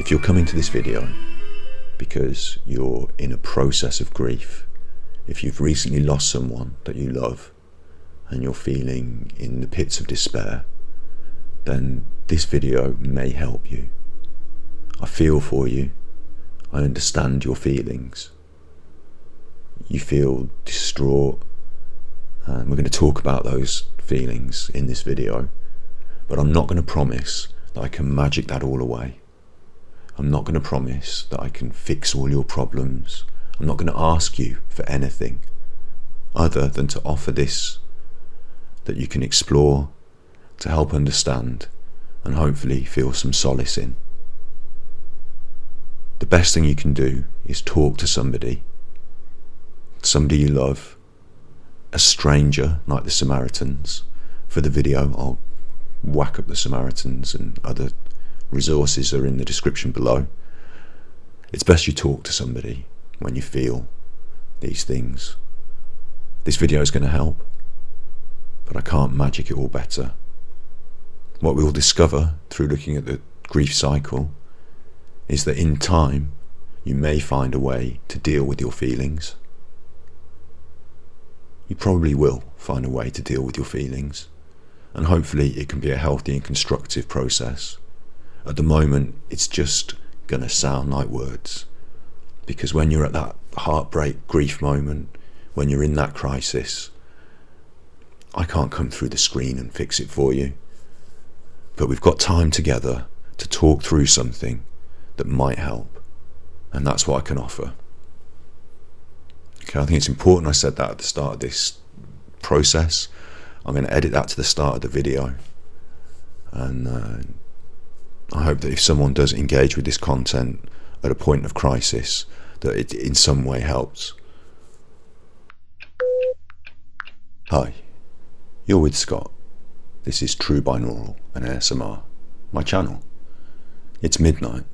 If you're coming to this video because you're in a process of grief, if you've recently lost someone that you love and you're feeling in the pits of despair, then this video may help you. I feel for you. I understand your feelings. You feel distraught, and we're going to talk about those feelings in this video, but I'm not going to promise that I can magic that all away. I'm not going to promise that I can fix all your problems. I'm not going to ask you for anything other than to offer this that you can explore, to help understand, and hopefully feel some solace in. The best thing you can do is talk to somebody you love, a stranger like the Samaritans. For the video, I'll whack up the Samaritans, and other resources are in the description below. It's best you talk to somebody when you feel these things. This video is going to help, but I can't magic it all better. What we will discover through looking at the grief cycle is that in time you may find a way to deal with your feelings. You probably will find a way to deal with your feelings, and hopefully it can be a healthy and constructive process. At the moment, it's just going to sound like words, because when you're at that heartbreak grief moment, when you're in that crisis, I can't come through the screen and fix it for you. But we've got time together to talk through something that might help, and that's what I can offer. Okay, I think it's important I said that at the start of this process. I'm going to edit that to the start of the video, and I hope that if someone does engage with this content at a point of crisis, that it in some way helps. Hi, you're with Scott. This is True Binaural and ASMR, my channel. It's midnight.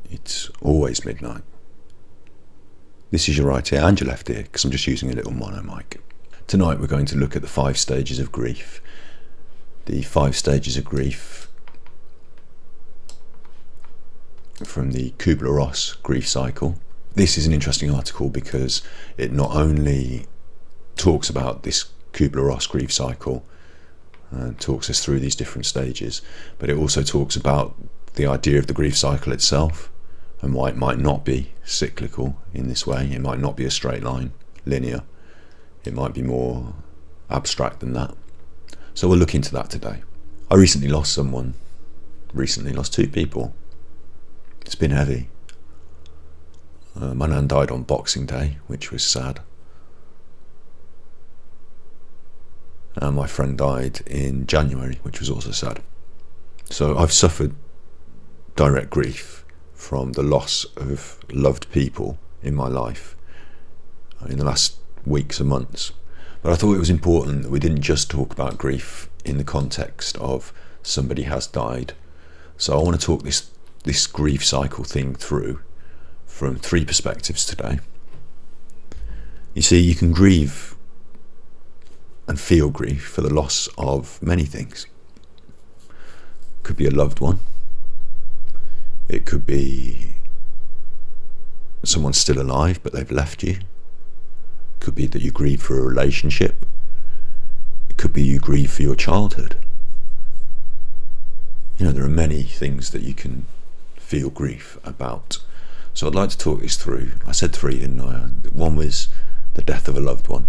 It's always midnight. This is your right ear and your left ear, because I'm just using a little mono mic. Tonight we're going to look at the 5 stages of grief. The 5 stages of grief from the Kubler Ross grief cycle. This is an interesting article because it not only talks about this Kubler Ross grief cycle and talks us through these different stages, but it also talks about the idea of the grief cycle itself and why it might not be cyclical in this way. It might not be a straight line, linear. It might be more abstract than that. So we'll look into that today. I recently lost someone. Recently lost 2 people. It's been heavy. My nan died on Boxing Day, which was sad. And my friend died in January, which was also sad. So I've suffered direct grief from the loss of loved people in my life in the last weeks and months. But I thought it was important that we didn't just talk about grief in the context of somebody has died. So I want to talk this grief cycle thing through from 3 perspectives today. You see, you can grieve and feel grief for the loss of many things. It could be a loved one. It could be someone still alive but they've left you. It could be that you grieve for a relationship. It could be you grieve for your childhood. You know, there are many things that you can feel grief about. So I'd like to talk this through. I said 3, didn't I? One was the death of a loved one.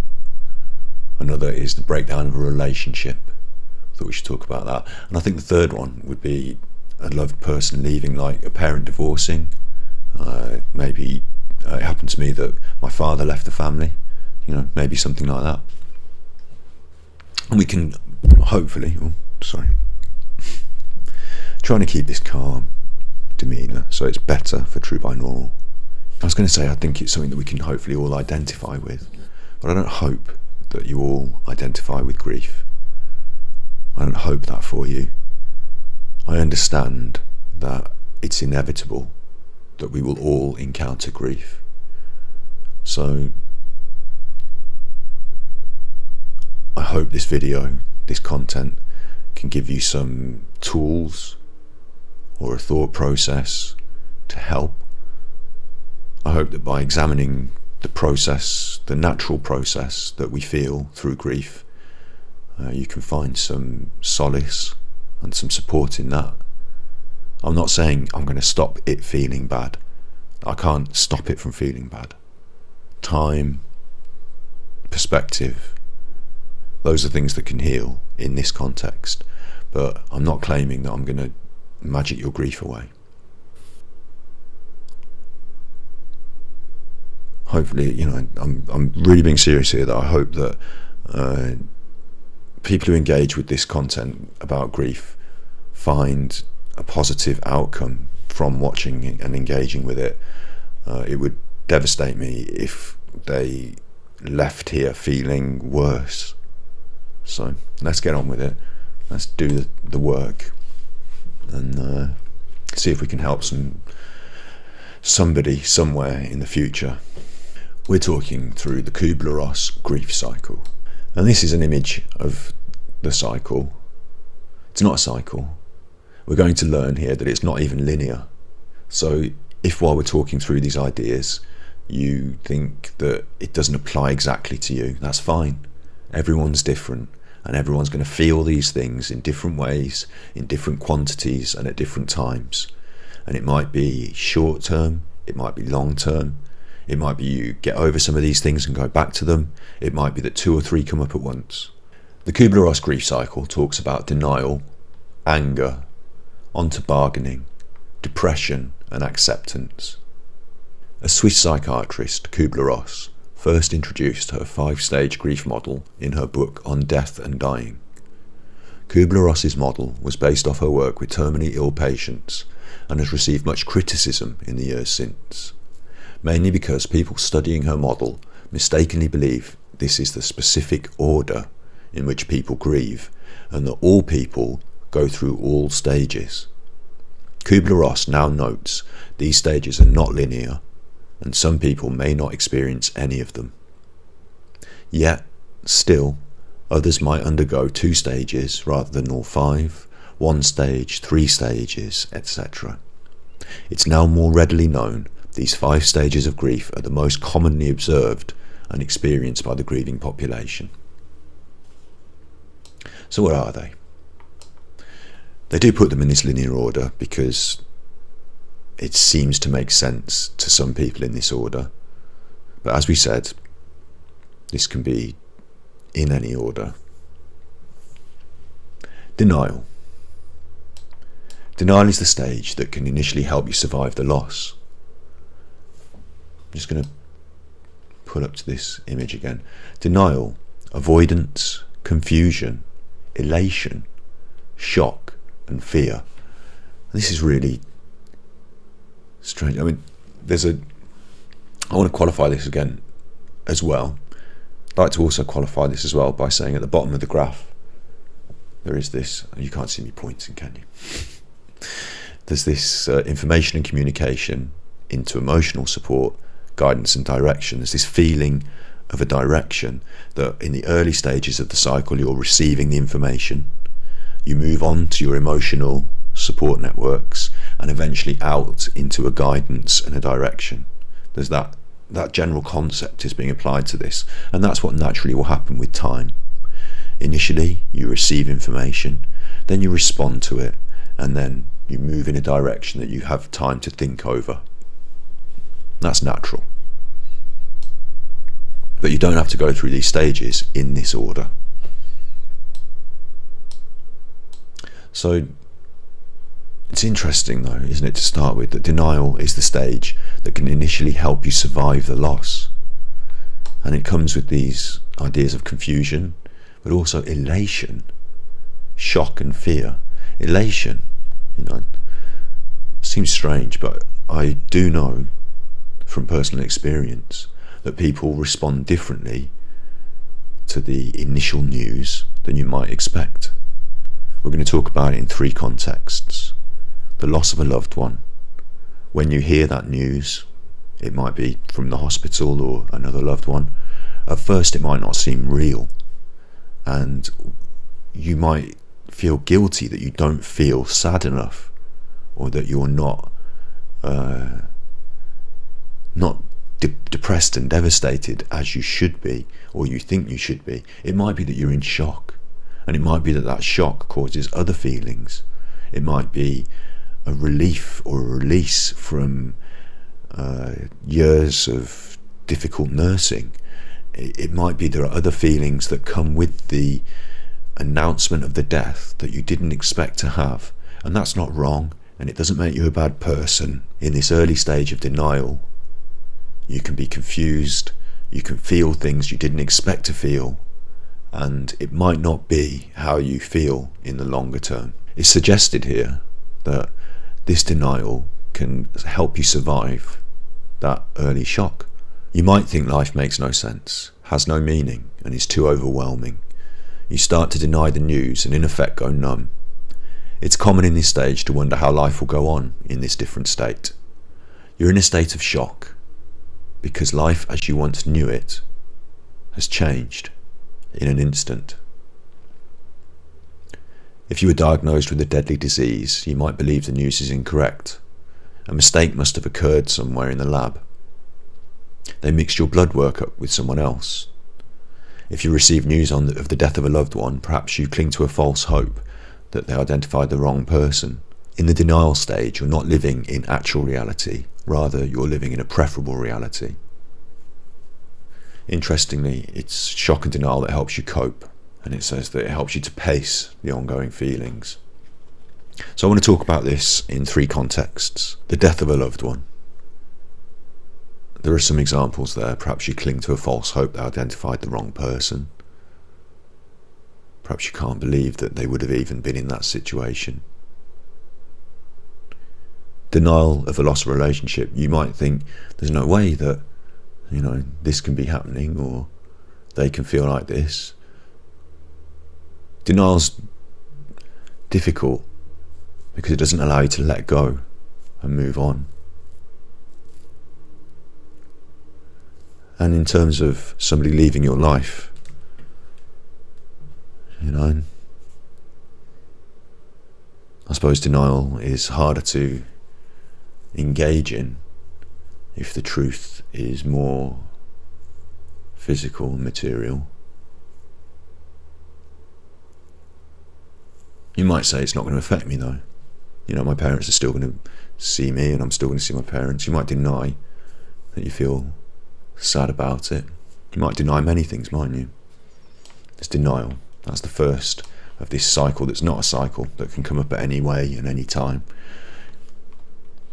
Another is the breakdown of a relationship. I thought we should talk about that. And I think the third one would be a loved person leaving, like a parent divorcing. Maybe it happened to me that my father left the family. You know, maybe something like that. And we can hopefully, trying to keep this calm demeanour so it's better for True Binaural. I was going to say I think it's something that we can hopefully all identify with, but I don't hope that you all identify with grief. I don't hope that for you. I understand that it's inevitable that we will all encounter grief. So I hope this video, this content, can give you some tools or a thought process to help. I hope that by examining the process, the natural process that we feel through grief, you can find some solace and some support in that. I'm not saying I'm going to stop it feeling bad. I can't stop it from feeling bad. Time, perspective, those are things that can heal in this context. But I'm not claiming that I'm going to magic your grief away. Hopefully, I'm really being serious here, that I hope that people who engage with this content about grief find a positive outcome from watching and engaging with it. It would devastate me if they left here feeling worse. So let's get on with it. Let's do the work and see if we can help somebody somewhere in the future. We're talking through the Kubler Ross grief cycle, and this is an image of the cycle. It's not a cycle. We're going to learn here that it's not even linear. So if while we're talking through these ideas you think that it doesn't apply exactly to you, that's fine. Everyone's different, and everyone's going to feel these things in different ways, in different quantities, and at different times. And it might be short term, it might be long term, it might be you get over some of these things and go back to them, it might be that 2 or 3 come up at once. The Kubler Ross grief cycle talks about denial, anger, onto bargaining, depression and acceptance. A Swiss psychiatrist, Kubler Ross, first introduced her 5-stage grief model in her book On Death and Dying. Kubler Ross's model was based off her work with terminally ill patients and has received much criticism in the years since, mainly because people studying her model mistakenly believe this is the specific order in which people grieve, and that all people go through all stages. Kubler Ross now notes these stages are not linear, and some people may not experience any of them. Yet, still, others might undergo 2 stages rather than all 5, 1 stage, 3 stages, etc. It's now more readily known these 5 stages of grief are the most commonly observed and experienced by the grieving population. So what are they? They do put them in this linear order because it seems to make sense to some people in this order. But as we said, this can be in any order. Denial. Denial is the stage that can initially help you survive the loss. I'm just going to pull up to this image again. Denial, avoidance, confusion, elation, shock and fear. And this is really strange. I mean, I want to qualify this again as well. I'd like to also qualify this as well by saying at the bottom of the graph there is this, you can't see me pointing, can you? There's this information and communication into emotional support, guidance and direction. There's this feeling of a direction that in the early stages of the cycle you're receiving the information, you move on to your emotional support networks, and eventually out into a guidance and a direction. There's that general concept is being applied to this, and that's what naturally will happen with time. Initially you receive information, then you respond to it, and then you move in a direction that you have time to think over. That's natural. But you don't have to go through these stages in this order. So it's interesting though, isn't it, to start with, that denial is the stage that can initially help you survive the loss. And it comes with these ideas of confusion, but also elation, shock and fear. Elation, seems strange, but I do know from personal experience that people respond differently to the initial news than you might expect. We're going to talk about it in 3 contexts. The loss of a loved one. When you hear that news, it might be from the hospital or another loved one. At first it might not seem real, and you might feel guilty that you don't feel sad enough, or that you're not not depressed and devastated as you should be, or you think you should be. It might be that you're in shock, and it might be that that shock causes other feelings. It might be a relief or a release from years of difficult nursing. It might be there are other feelings that come with the announcement of the death that you didn't expect to have, and that's not wrong, and it doesn't make you a bad person. In this early stage of denial, you can be confused, you can feel things you didn't expect to feel, and it might not be how you feel in the longer term. It's suggested here that this denial can help you survive that early shock. You might think life makes no sense, has no meaning, and is too overwhelming. You start to deny the news and in effect go numb. It's common in this stage to wonder how life will go on in this different state. You're in a state of shock because life as you once knew it has changed in an instant. If you were diagnosed with a deadly disease, you might believe the news is incorrect. A mistake must have occurred somewhere in the lab. They mixed your blood work up with someone else. If you receive news of the death of a loved one, perhaps you cling to a false hope that they identified the wrong person. In the denial stage, you're not living in actual reality, rather you're living in a preferable reality. Interestingly, it's shock and denial that helps you cope, and it says that it helps you to pace the ongoing feelings. So I want to talk about this in three contexts. The death of a loved one. There are some examples there. Perhaps you cling to a false hope that identified the wrong person. Perhaps you can't believe that they would have even been in that situation. Denial of a loss of a relationship. You might think there's no way that, this can be happening, or they can feel like this. Denial's difficult because it doesn't allow you to let go and move on. And in terms of somebody leaving your life, I suppose denial is harder to engage in if the truth is more physical and material. You might say it's not going to affect me though. My parents are still going to see me and I'm still going to see my parents. You might deny that you feel sad about it. You might deny many things, mightn't you? It's denial. That's the first of this cycle that's not a cycle, that can come up at any way and any time.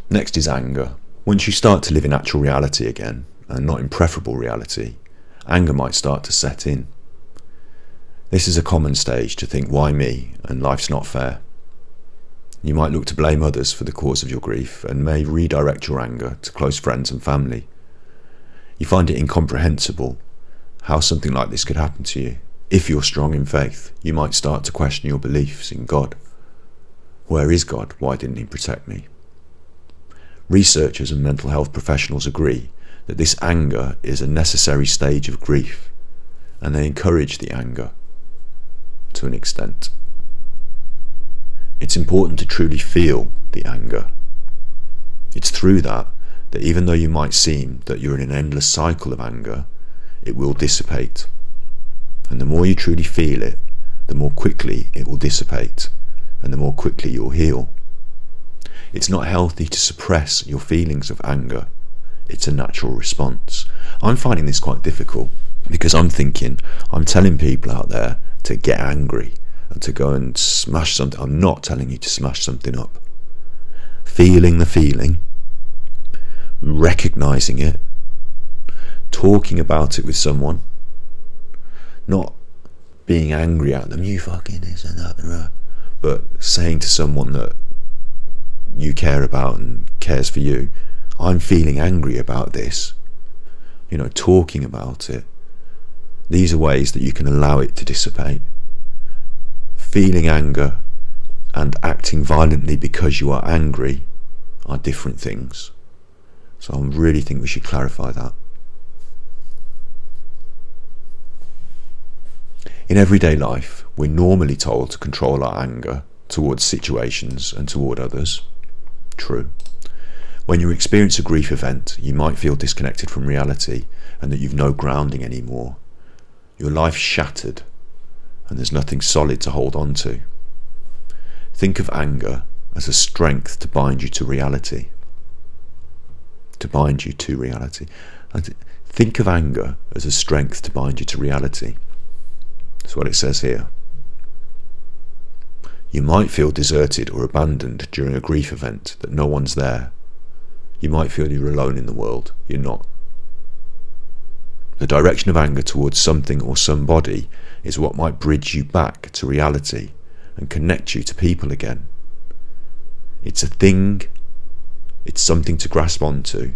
Next is anger. Once you start to live in actual reality again, and not in preferable reality, anger might start to set in. This is a common stage to think, why me, and life's not fair. You might look to blame others for the cause of your grief, and may redirect your anger to close friends and family. You find it incomprehensible how something like this could happen to you. If you're strong in faith, you might start to question your beliefs in God. Where is God? Why didn't he protect me? Researchers and mental health professionals agree that this anger is a necessary stage of grief, and they encourage the anger to an extent. It's important to truly feel the anger. It's through that even though you might seem that you're in an endless cycle of anger, it will dissipate. And the more you truly feel it, the more quickly it will dissipate, and the more quickly you'll heal. It's not healthy to suppress your feelings of anger. It's a natural response. I'm finding this quite difficult because I'm telling people out there to get angry and to go and smash something. I'm not telling you to smash something up. Feeling the feeling, recognizing it, talking about it with someone, not being angry at them, you fucking this and that, but saying to someone that you care about and cares for you, I'm feeling angry about this, talking about it. These are ways that you can allow it to dissipate. Feeling anger and acting violently because you are angry are different things. So I really think we should clarify that. In everyday life, we're normally told to control our anger towards situations and toward others. True. When you experience a grief event, you might feel disconnected from reality and that you've no grounding anymore. Your life's shattered and there's nothing solid to hold on to. Think of anger as a strength to bind you to reality. To bind you to reality. Think of anger as a strength to bind you to reality. That's what it says here. You might feel deserted or abandoned during a grief event, that no one's there. You might feel you're alone in the world. You're not. The direction of anger towards something or somebody is what might bridge you back to reality and connect you to people again. It's a thing, it's something to grasp onto,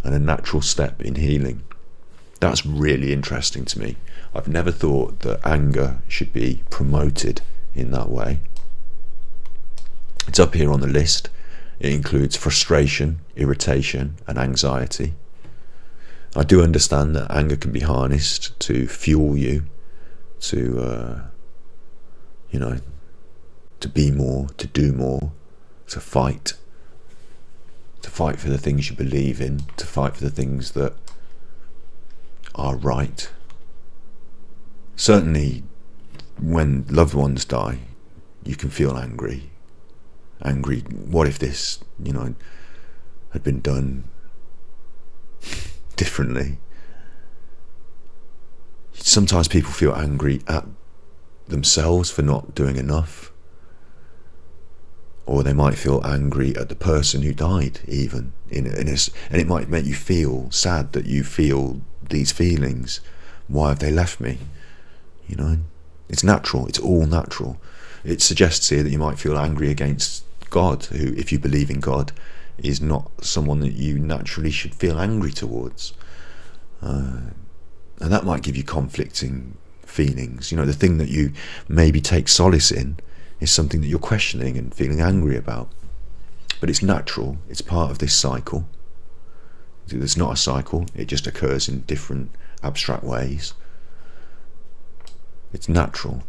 and a natural step in healing. That's really interesting to me. I've never thought that anger should be promoted in that way. It's up here on the list. It includes frustration, irritation, and anxiety. I do understand that anger can be harnessed to fuel you, to be more, to do more, to fight for the things you believe in, to fight for the things that are right. Certainly, when loved ones die, you can feel angry. What if this, had been done differently? Sometimes people feel angry at themselves for not doing enough, or they might feel angry at the person who died, even and it might make you feel sad that you feel these feelings. Why have they left me? It's natural. It's all natural. It suggests here that you might feel angry against God, who, if you believe in God, is not someone that you naturally should feel angry towards. And that might give you conflicting feelings. The thing that you maybe take solace in is something that you're questioning and feeling angry about. But it's natural. It's part of this cycle. It's not a cycle. It just occurs in different abstract ways. It's natural.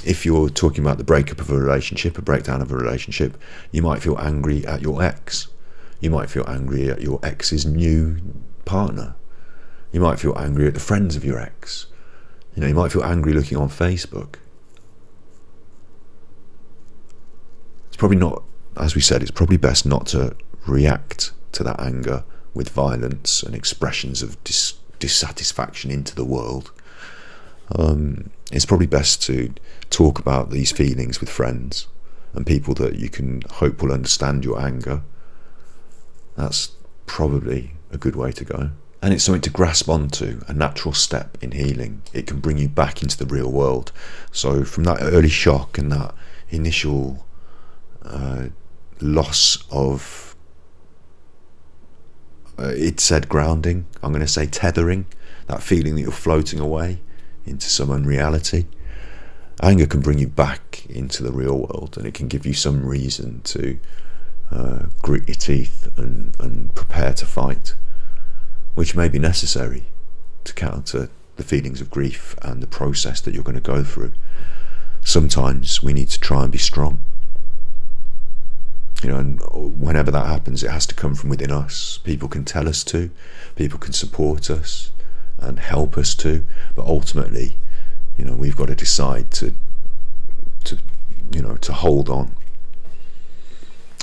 If you're talking about the breakup of a relationship, a breakdown of a relationship, you might feel angry at your ex. You might feel angry at your ex's new partner. You might feel angry at the friends of your ex. You might feel angry looking on Facebook. It's probably not, as we said, it's probably best not to react to that anger with violence and expressions of dissatisfaction into the world. It's probably best to talk about these feelings with friends and people that you can hope will understand your anger. That's probably a good way to go. And it's something to grasp onto, a natural step in healing. It can bring you back into the real world. So from that early shock and that initial loss of, it said grounding, I'm going to say tethering, that feeling that you're floating away into some unreality. Anger can bring you back into the real world, and it can give you some reason to grit your teeth and prepare to fight, which may be necessary to counter the feelings of grief and the process that you're going to go through. Sometimes we need to try and be strong. And whenever that happens, it has to come from within us. People can tell us to, people can support us and help us to, but ultimately, we've got to decide to hold on.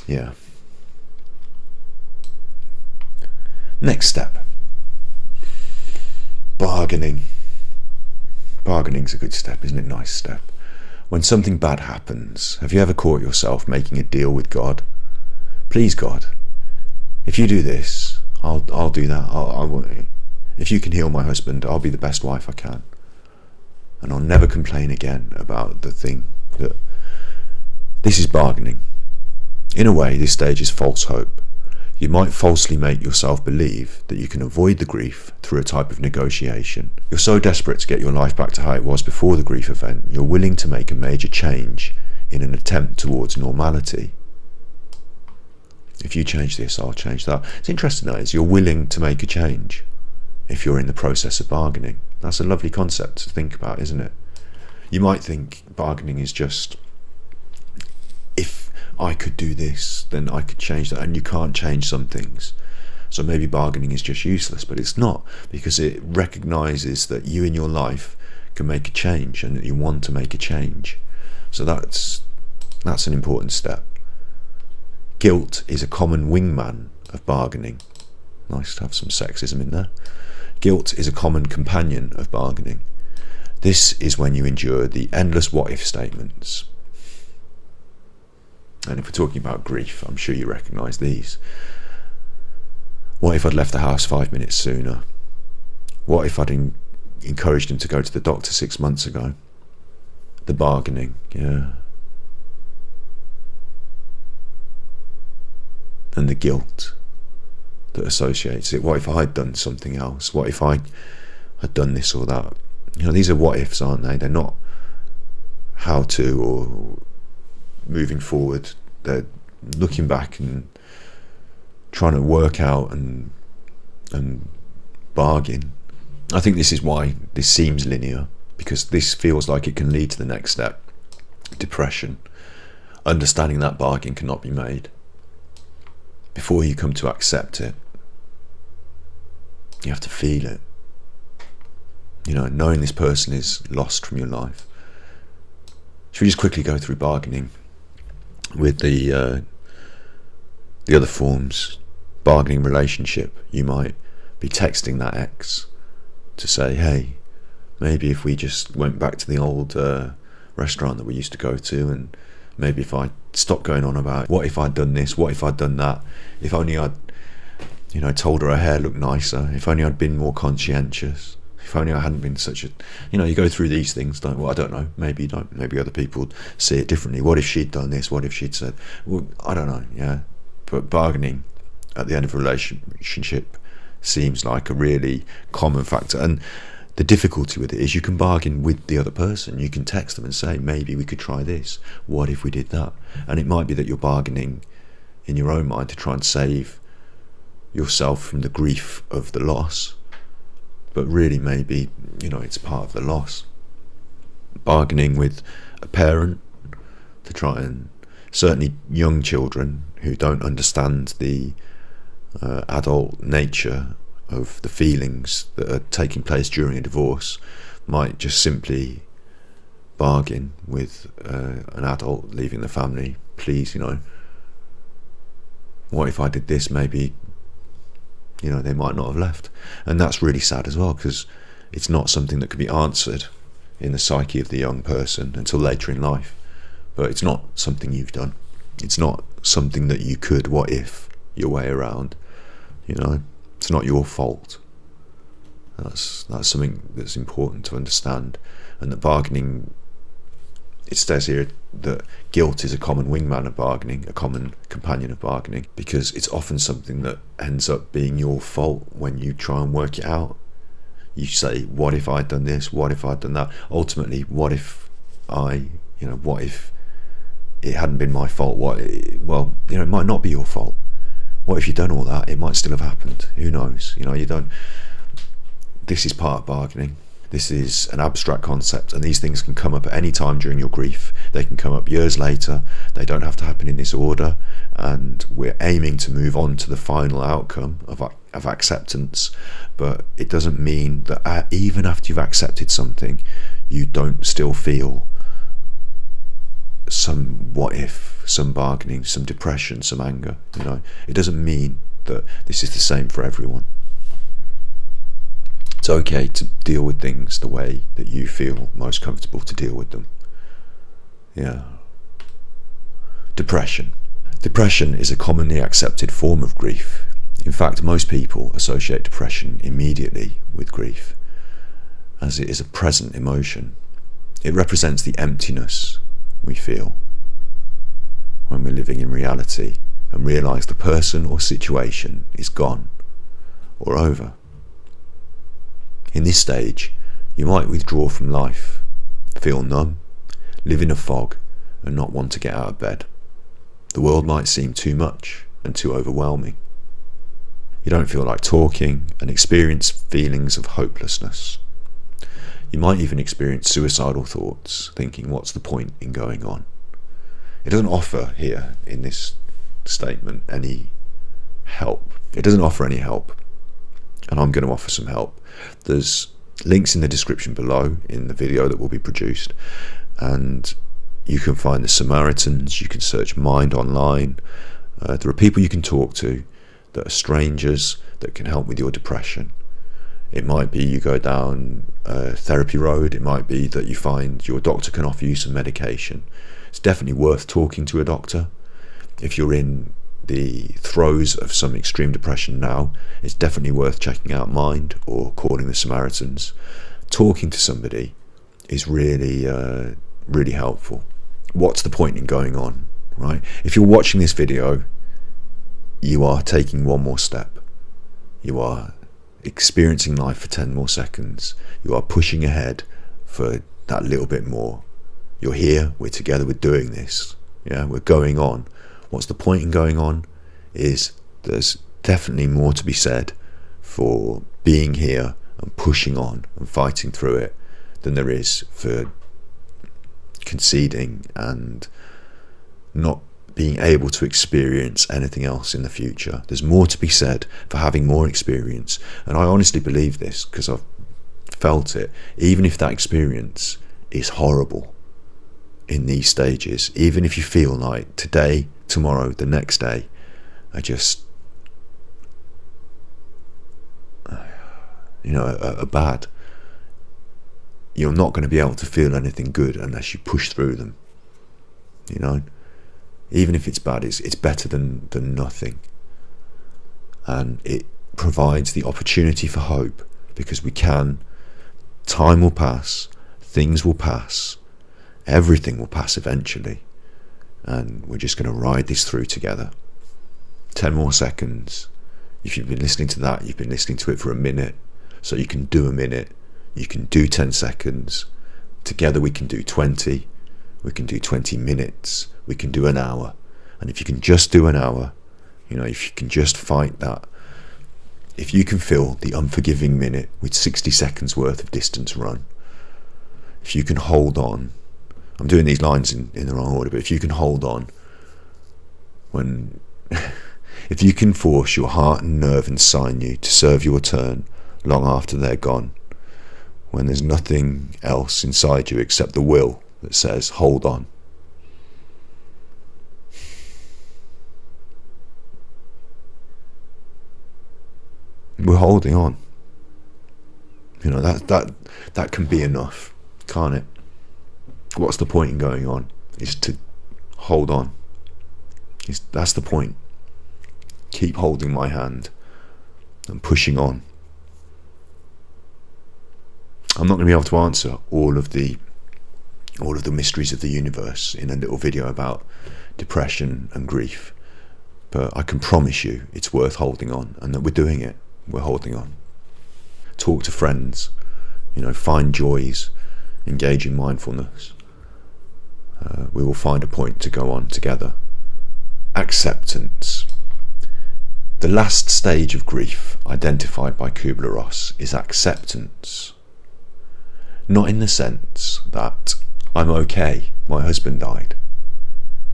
Yeah. Next step. Bargaining. Bargaining's a good step, isn't it? Nice step. When something bad happens, have you ever caught yourself making a deal with God? Please, God, if you do this, I'll do that. If you can heal my husband, I'll be the best wife I can. And I'll never complain again about the thing. This is bargaining. In a way, this stage is false hope. You might falsely make yourself believe that you can avoid the grief through a type of negotiation. You're so desperate to get your life back to how it was before the grief event, you're willing to make a major change in an attempt towards normality. If you change this, I'll change that. It's interesting, that is, you're willing to make a change if you're in the process of bargaining. That's a lovely concept to think about, isn't it? You might think bargaining is just if I could do this, then I could change that. And you can't change some things. So maybe bargaining is just useless, but it's not, because it recognises that you in your life can make a change and that you want to make a change. So that's an important step. Guilt is a common wingman of bargaining. Nice to have some sexism in there. Guilt is a common companion of bargaining. This is when you endure the endless what-if statements. And if we're talking about grief, I'm sure you recognise these. What if I'd left the house 5 minutes sooner? What if I'd encouraged him to go to the doctor 6 months ago? The bargaining, yeah. And the guilt that associates it. What if I had done something else? What if I had done this or that? These are what ifs, aren't they? They're not how to or moving forward. They're looking back and trying to work out and bargain. I think this is why this seems linear, because this feels like it can lead to the next step, depression. Understanding that bargain cannot be made. Before you come to accept it, you have to feel it. Knowing this person is lost from your life. Should we just quickly go through bargaining with the other forms? Bargaining relationship. You might be texting that ex to say, hey, maybe if we just went back to the old restaurant that we used to go to, and maybe if I stopped going on about what if I'd done this, what if I'd done that, if only I'd told her hair looked nicer, if only I'd been more conscientious, if only I hadn't been such a, you go through these things, I don't know, maybe you don't, maybe other people see it differently. What if she'd done this, what if she'd said, well, I don't know, yeah. But bargaining at the end of a relationship seems like a really common factor. And the difficulty with it is you can bargain with the other person. You can text them and say, maybe we could try this. What if we did that? And it might be that you're bargaining in your own mind to try and save yourself from the grief of the loss. But really, maybe, it's part of the loss. Bargaining with a parent to try and, certainly young children who don't understand the adult nature of the feelings that are taking place during a divorce, might just simply bargain with an adult leaving the family. Please, what if I did this? Maybe, they might not have left. And that's really sad as well, because it's not something that can be answered in the psyche of the young person until later in life. But it's not something you've done. It's not something that you could what if your way around. It's not your fault. That's something that's important to understand. And that bargaining, it says here that guilt is a common wingman of bargaining, a common companion of bargaining, because it's often something that ends up being your fault when you try and work it out. You say, what if I'd done this? What if I'd done that? Ultimately, what if what if it hadn't been my fault? It might not be your fault. What if you'd done all that? It might still have happened. Who knows? You don't. This is part of bargaining. This is an abstract concept, and these things can come up at any time during your grief. They can come up years later. They don't have to happen in this order, and we're aiming to move on to the final outcome of acceptance. But it doesn't mean that even after you've accepted something, you don't still feel some what if, some bargaining, some depression, some anger. It doesn't mean that this is the same for everyone. It's okay to deal with things the way that you feel most comfortable to deal with them. Yeah. Depression. Depression is a commonly accepted form of grief. In fact, most people associate depression immediately with grief, as it is a present emotion. It represents the emptiness we feel when we're living in reality and realise the person or situation is gone or over. In this stage, you might withdraw from life, feel numb, live in a fog, and not want to get out of bed. The world might seem too much and too overwhelming. You don't feel like talking and experience feelings of hopelessness. You might even experience suicidal thoughts, thinking, what's the point in going on? It doesn't offer here in this statement any help. It doesn't offer any help, and I'm going to offer some help. There's links in the description below in the video that will be produced, and you can find the Samaritains. You can search Mind online. There are people you can talk to that are strangers that can help with your depression. It might be you go down a therapy road. It might be that you find your doctor can offer you some medication. It's definitely worth talking to a doctor. If you're in the throes of some extreme depression now, it's definitely worth checking out Mind or calling the Samaritans. Talking to somebody is really, really helpful. What's the point in going on, right? If you're watching this video, you are taking one more step. You are experiencing life for 10 more seconds. You are pushing ahead for that little bit more. You're here, we're together, we're doing this. Yeah, we're going on. What's the point in going on is there's definitely more to be said for being here and pushing on and fighting through it than there is for conceding and not being able to experience anything else in the future. There's more to be said for having more experience, and I honestly believe this because I've felt it. Even if that experience is horrible in these stages, even if you feel like today, tomorrow, the next day are bad, you're not going to be able to feel anything good unless you push through them. Even if it's bad, it's better than nothing. And it provides the opportunity for hope, because time will pass, things will pass, everything will pass eventually, and we're just going to ride this through together. 10 more seconds. If you've been listening to that, you've been listening to it for a minute, so you can do a minute, you can do 10 seconds. Together we can do 20, we can do 20 minutes, we can do an hour. And if you can just do an hour, if you can just fight that, if you can fill the unforgiving minute with 60 seconds worth of distance run, if you can hold on, I'm doing these lines in the wrong order, but if you can hold on if you can force your heart and nerve and sinew to serve your turn long after they're gone, when there's nothing else inside you except the will that says hold on, we're holding on. That can be enough, can't it? What's the point in going on? Is to hold on. That's the point. Keep holding my hand and pushing on. I'm not going to be able to answer all of the mysteries of the universe in a little video about depression and grief, but I can promise you it's worth holding on, and that we're doing it. We're holding on. Talk to friends, find joys, engage in mindfulness. We will find a point to go on together. Acceptance. The last stage of grief identified by Kubler Ross is acceptance. Not in the sense that I'm okay, my husband died.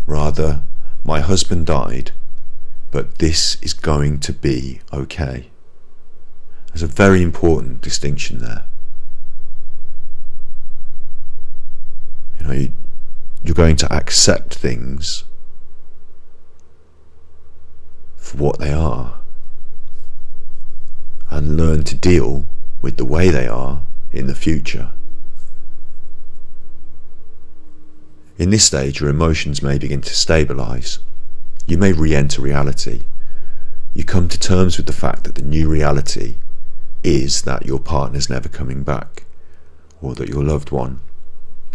Rather, my husband died, but this is going to be okay. There's a very important distinction there. You're going to accept things for what they are and learn to deal with the way they are in the future. In this stage, your emotions may begin to stabilise. You may re-enter reality. You come to terms with the fact that the new reality is that your partner's never coming back, or that your loved one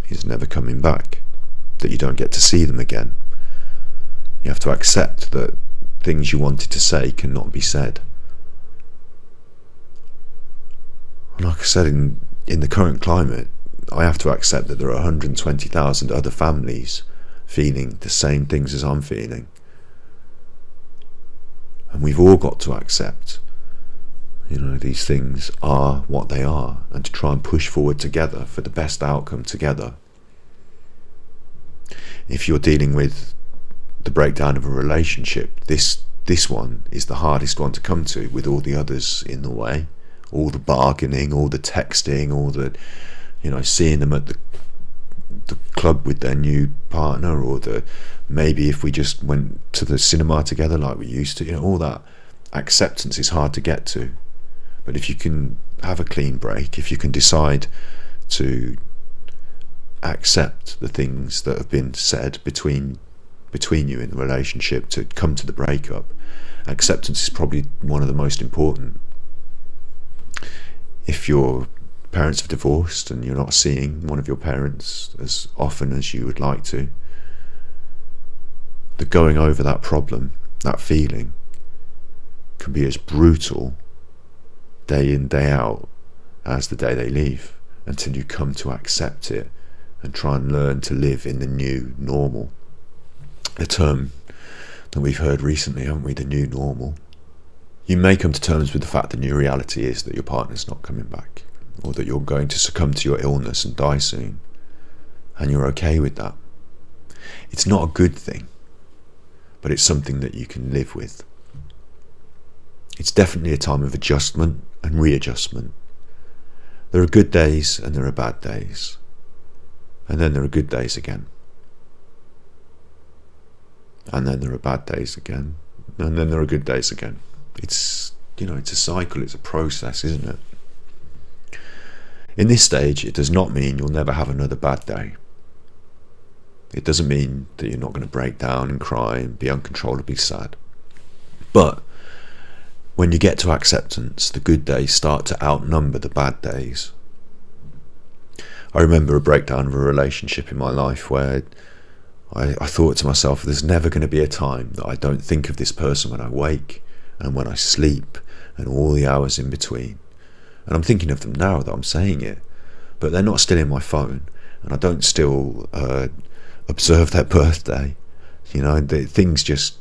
is never coming back, that you don't get to see them again. You have to accept that things you wanted to say cannot be said. And like I said, in the current climate, I have to accept that there are 120,000 other families feeling the same things as I'm feeling. And we've all got to accept, these things are what they are, and to try and push forward together for the best outcome together. if you're dealing with the breakdown of a relationship, this one is the hardest one to come to, with all the others in the way, all the bargaining, all the texting, all the, seeing them at the club with their new partner, or maybe if we just went to the cinema together like we used to, all that acceptance is hard to get to. But if you can have a clean break, if you can decide to accept the things that have been said between you in the relationship to come to the breakup, acceptance is probably one of the most important. If your parents have divorced and you're not seeing one of your parents as often as you would like to, the going over that problem, that feeling, can be as brutal day in, day out as the day they leave, until you come to accept it and try and learn to live in the new normal. A term that we've heard recently, haven't we? The new normal. You may come to terms with the fact the new reality is that your partner's not coming back, or that you're going to succumb to your illness and die soon, and you're okay with that. It's not a good thing, but it's something that you can live with. It's definitely a time of adjustment and readjustment. There are good days and there are bad days, and then there are good days again, and then there are bad days again, and then there are good days again. It's it's a cycle, it's a process, isn't it? In this stage, it does not mean you'll never have another bad day. It doesn't mean that you're not going to break down and cry and be uncontrollably sad. But when you get to acceptance, the good days start to outnumber the bad days. I remember a breakdown of a relationship in my life where I thought to myself, there's never going to be a time that I don't think of this person when I wake and when I sleep and all the hours in between. And I'm thinking of them now that I'm saying it, but they're not still in my phone, and I don't still observe their birthday. Things just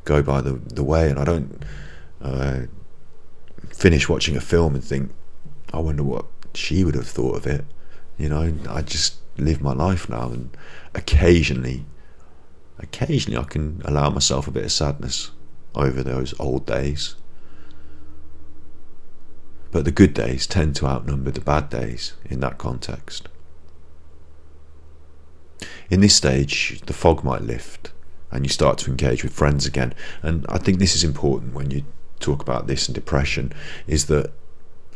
go by the way, and I don't finish watching a film and think, I wonder what she would have thought of it. I just live my life now, and occasionally I can allow myself a bit of sadness over those old days. But the good days tend to outnumber the bad days in that context. In this stage, the fog might lift and you start to engage with friends again. And I think this is important when you talk about this in depression, is that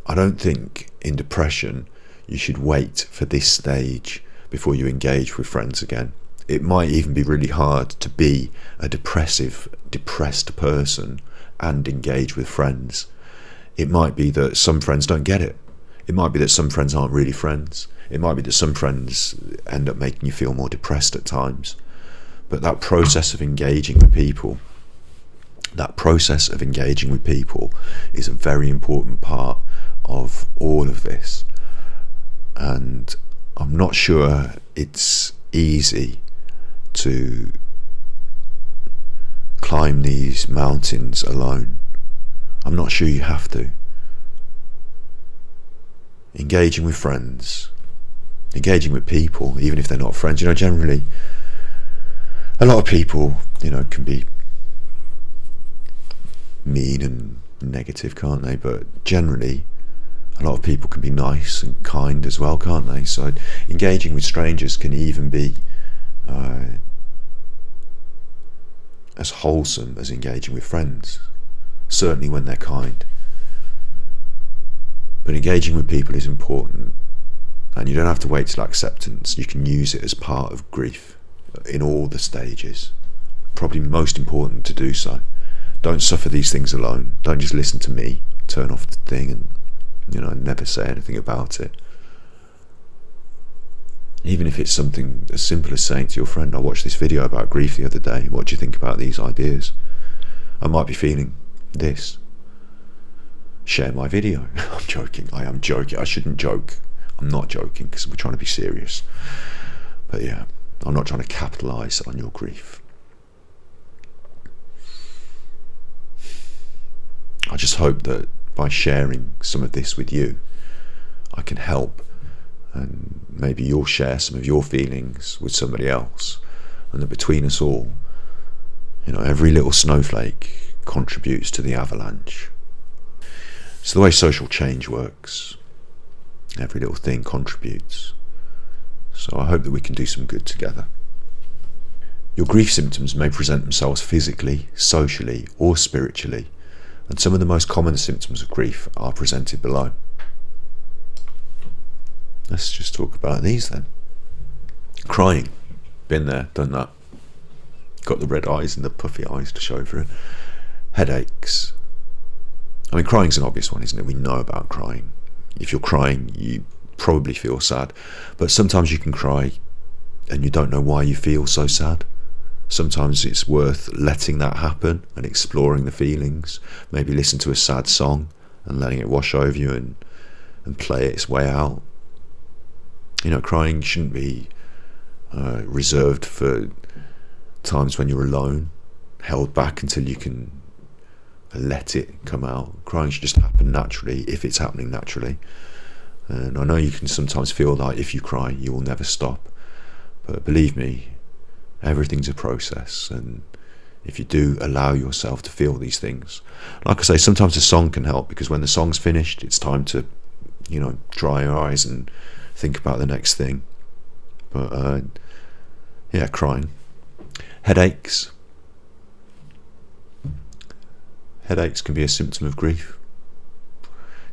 I don't think in depression you should wait for this stage before you engage with friends again. It might even be really hard to be a depressed person and engage with friends. It might be that some friends don't get it. It might be that some friends aren't really friends. It might be that some friends end up making you feel more depressed at times. But that process of engaging with people, is a very important part of all of this. And I'm not sure it's easy to climb these mountains alone. I'm not sure you have to. Engaging with friends, engaging with people, even if they're not friends, generally a lot of people, can be mean and negative, can't they? But generally a lot of people can be nice and kind as well, can't they? So engaging with strangers can even be as wholesome as engaging with friends, certainly when they're kind. But engaging with people is important, and you don't have to wait till acceptance. You can use it as part of grief in all the stages. Probably most important to do so. Don't suffer these things alone. Don't just listen to me, turn off the thing and never say anything about it. Even if it's something as simple as saying to your friend, I watched this video about grief the other day, what do you think about these ideas? I might be feeling this. Share my video. I'm joking. I am joking. I shouldn't joke. I'm not joking because we're trying to be serious. But yeah, I'm not trying to capitalise on your grief. I just hope that by sharing some of this with you, I can help, and maybe you'll share some of your feelings with somebody else, and that between us all, every little snowflake contributes to the avalanche. It's the way social change works. Every little thing contributes. So I hope that we can do some good together. Your grief symptoms may present themselves physically, socially, or spiritually, and some of the most common symptoms of grief are presented below. Let's just talk about these then. Crying. Been there, done that. Got the red eyes and the puffy eyes to show for it. Headaches. I mean, crying's an obvious one, isn't it? We know about crying. If you're crying, you probably feel sad. But sometimes you can cry and you don't know why you feel so sad. Sometimes it's worth letting that happen and exploring the feelings. Maybe listen to a sad song and letting it wash over you and play its way out. Crying shouldn't be reserved for times when you're alone, held back until you can let it come out. Crying should just happen naturally, if it's happening naturally. And I know you can sometimes feel like if you cry, you will never stop. But believe me, everything's a process, and if you do allow yourself to feel these things, like I say, sometimes a song can help, because when the song's finished, it's time to, dry your eyes and think about the next thing. But crying. Headaches. Headaches can be a symptom of grief.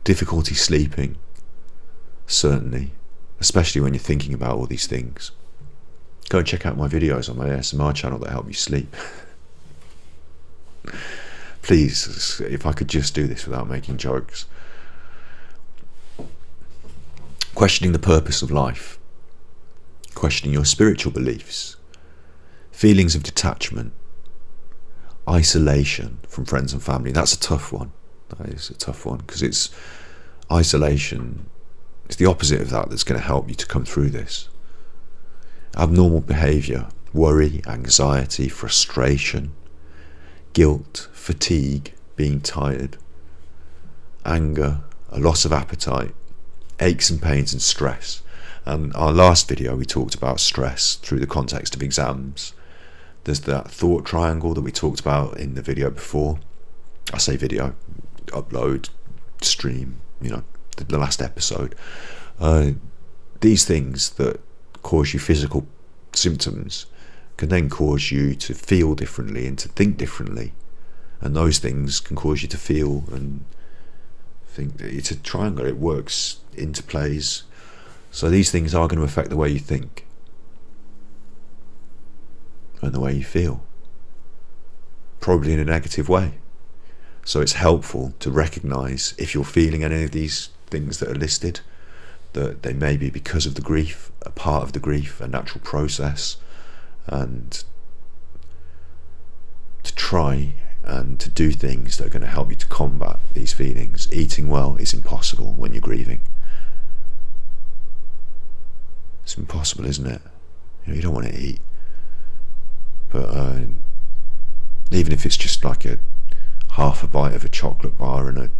Difficulty sleeping, certainly, especially when you're thinking about all these things. Go and check out my videos on my ASMR channel that help you sleep. Please, if I could just do this without making jokes. Questioning the purpose of life. Questioning your spiritual beliefs. Feelings of detachment. Isolation from friends and family. That's a tough one. That is a tough one, because it's isolation. It's the opposite of that that's going to help you to come through this. Abnormal behaviour, worry, anxiety, frustration, guilt, fatigue, being tired, anger, a loss of appetite, aches and pains and stress. And our last video we talked about stress through the context of exams. There's that thought triangle that we talked about in the video before. I say video, upload, stream, the last episode. These things that cause you physical symptoms can then cause you to feel differently and to think differently, and those things can cause you to feel and think. That it's a triangle, it works, interplays. So these things are going to affect the way you think and the way you feel, probably in a negative way. So it's helpful to recognise if you're feeling any of these things that are listed, that they may be because of the grief, a part of the grief, a natural process, and to try and to do things that are going to help you to combat these feelings. Eating well is impossible when you're grieving. It's impossible, isn't it? You don't want to eat, but even if it's just like half a bite of a chocolate bar and a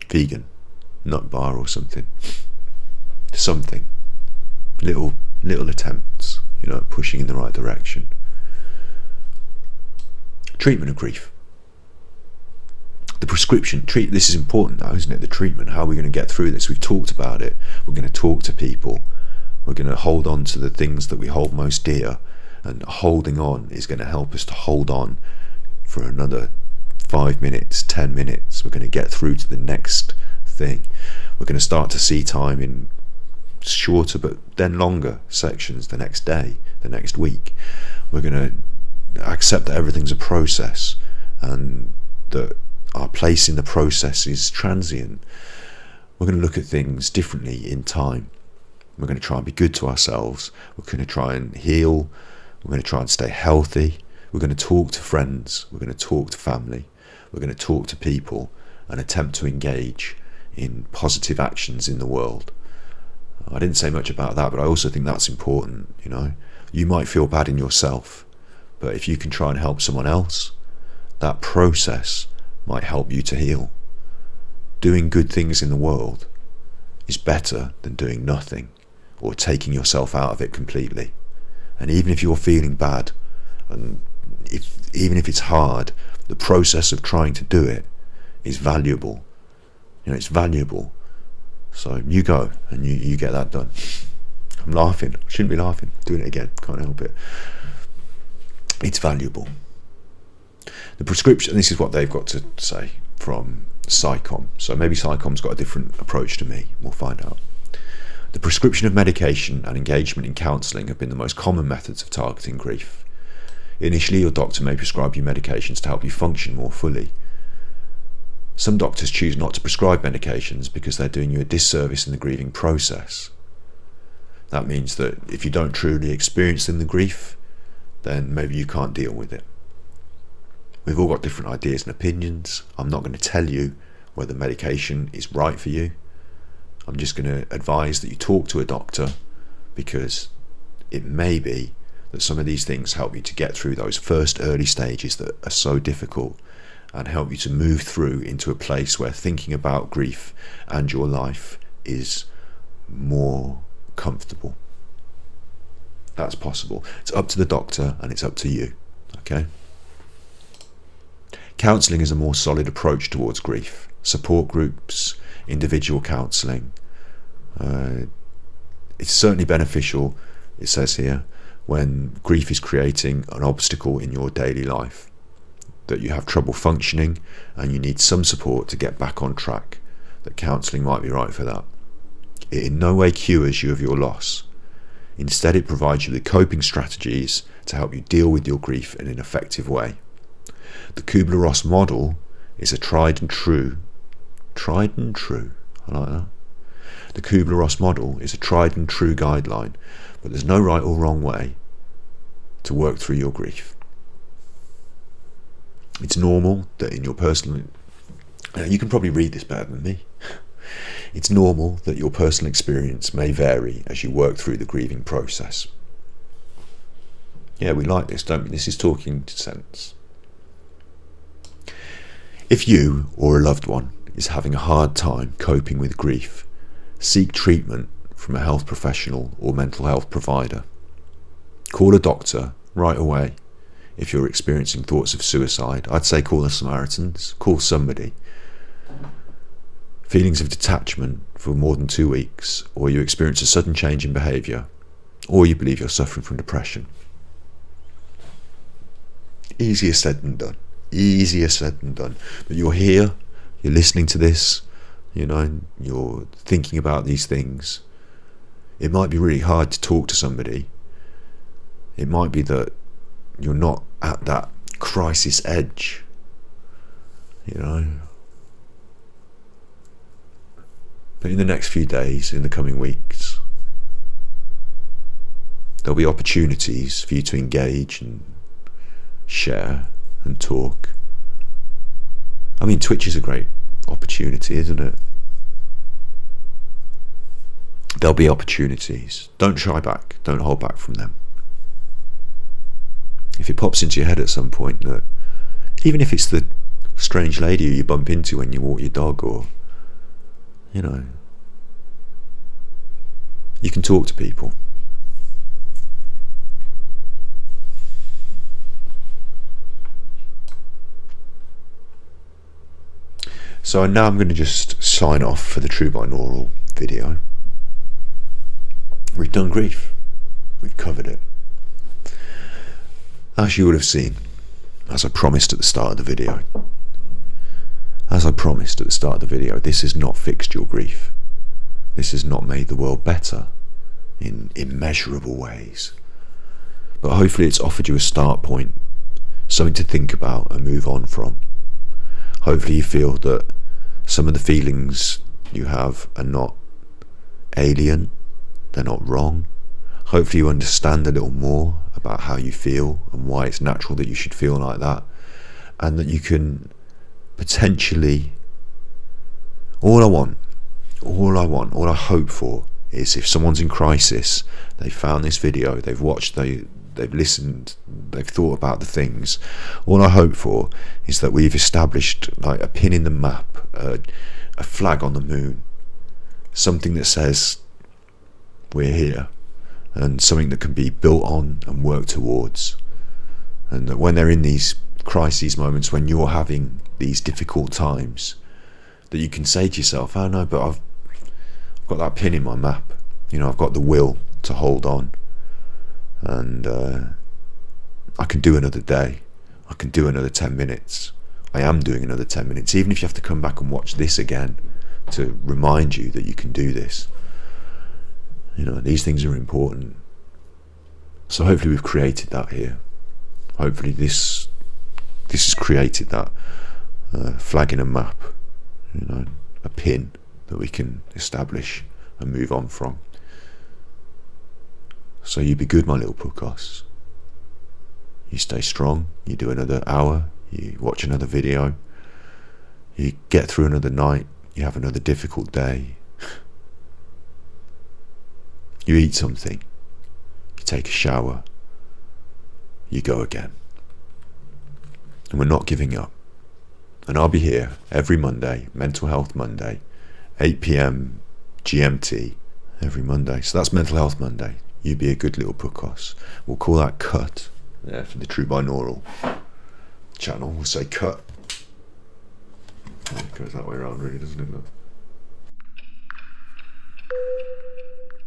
vegan nut bar or something little attempts, pushing in the right direction. Treatment of grief. The prescription this is important now, isn't it? The treatment, how are we going to get through this? We've talked about it. We're going to talk to people. We're going to hold on to the things that we hold most dear, and holding on is going to help us to hold on for another 5 minutes, 10 minutes. We're going to get through to the next thing. We're going to start to see time in shorter but then longer sections the next day, the next week. We're going to accept that everything's a process and that our place in the process is transient. We're going to look at things differently in time. We're going to try and be good to ourselves. We're going to try and heal. We're going to try and stay healthy. We're going to talk to friends. We're going to talk to family. We're going to talk to people and attempt to engage in positive actions in the world. I didn't say much about that, but I also think that's important. You might feel bad in yourself, but if you can try and help someone else, that process might help you to heal. Doing good things in the world is better than doing nothing or taking yourself out of it completely. And even if you're feeling bad, and even if it's hard, the process of trying to do it is valuable. It's valuable. So you go and you get that done. I'm laughing. I shouldn't be laughing. Doing it again. Can't help it. It's valuable. The prescription, and this is what they've got to say from Psychom. So maybe Psychom's got a different approach to me. We'll find out. The prescription of medication and engagement in counselling have been the most common methods of targeting grief. Initially, your doctor may prescribe you medications to help you function more fully. Some doctors choose not to prescribe medications because they're doing you a disservice in the grieving process. That means that if you don't truly experience the grief, then maybe you can't deal with it. We've all got different ideas and opinions. I'm not going to tell you whether medication is right for you. I'm just going to advise that you talk to a doctor, because it may be that some of these things help you to get through those first early stages that are so difficult, and help you to move through into a place where thinking about grief and your life is more comfortable. That's possible. It's up to the doctor and it's up to you. Okay? Counselling is a more solid approach towards grief. Support groups, individual counselling. It's certainly beneficial, it says here, when grief is creating an obstacle in your daily life, that you have trouble functioning and you need some support to get back on track, that counselling might be right for that. It in no way cures you of your loss. Instead, it provides you with coping strategies to help you deal with your grief in an effective way. The Kubler Ross model is a tried and true, I like that. The Kubler Ross model is a tried and true guideline, but there's no right or wrong way to work through your grief. It's normal that in your personal, you can probably read this better than me. It's normal that your personal experience may vary as you work through the grieving process. Yeah, we like this, don't we? This is talking sense. If you or a loved one is having a hard time coping with grief, seek treatment from a health professional or mental health provider. Call a doctor right away. If you're experiencing thoughts of suicide, I'd say call the Samaritans, call somebody. Feelings of detachment for more than 2 weeks, or you experience a sudden change in behaviour, or you believe you're suffering from depression. Easier said than done. Easier said than done. But you're here, you're listening to this, you're thinking about these things. It might be really hard to talk to somebody. It might be that you're not at that crisis edge, But in the next few days, in the coming weeks, there'll be opportunities for you to engage and share and talk. I mean, Twitch is a great opportunity, isn't it? There'll be opportunities. Don't shy back. Don't hold back from them. If it pops into your head at some point that, even if it's the strange lady you bump into when you walk your dog, or you can talk to people. So now I'm going to just sign off for the true binaural video. We've done grief. We've covered it. As you would have seen, as I promised at the start of the video, this has not fixed your grief. This has not made the world better in immeasurable ways. But hopefully it's offered you a start point, something to think about and move on from. Hopefully you feel that some of the feelings you have are not alien, they're not wrong. Hopefully you understand a little more about how you feel and why it's natural that you should feel like that, and that you can potentially, all I hope for is, if someone's in crisis, they found this video, they've watched, they've listened, they've thought about the things, all I hope for is that we've established like a pin in the map, a flag on the moon, something that says we're here, and something that can be built on and worked towards. And that when they're in these crises moments, when you're having these difficult times, that you can say to yourself, oh no, but I've got that pin in my map, you know, I've got the will to hold on, and I can do another day, I can do another 10 minutes, I am doing another 10 minutes, even if you have to come back and watch this again to remind you that you can do this. You know, these things are important. So hopefully we've created that here. Hopefully this has created that flag in a map, you know, a pin that we can establish and move on from. So you be good, my little podcast. You stay strong, you do another hour, you watch another video, you get through another night, you have another difficult day, you eat something, you take a shower, you go again. And we're not giving up. And I'll be here every Monday, Mental Health Monday, 8 PM GMT, every Monday. So that's Mental Health Monday. You be a good little podcast. We'll call that cut. Yeah, for the true binaural channel, we'll say cut. It goes that way around really, doesn't it?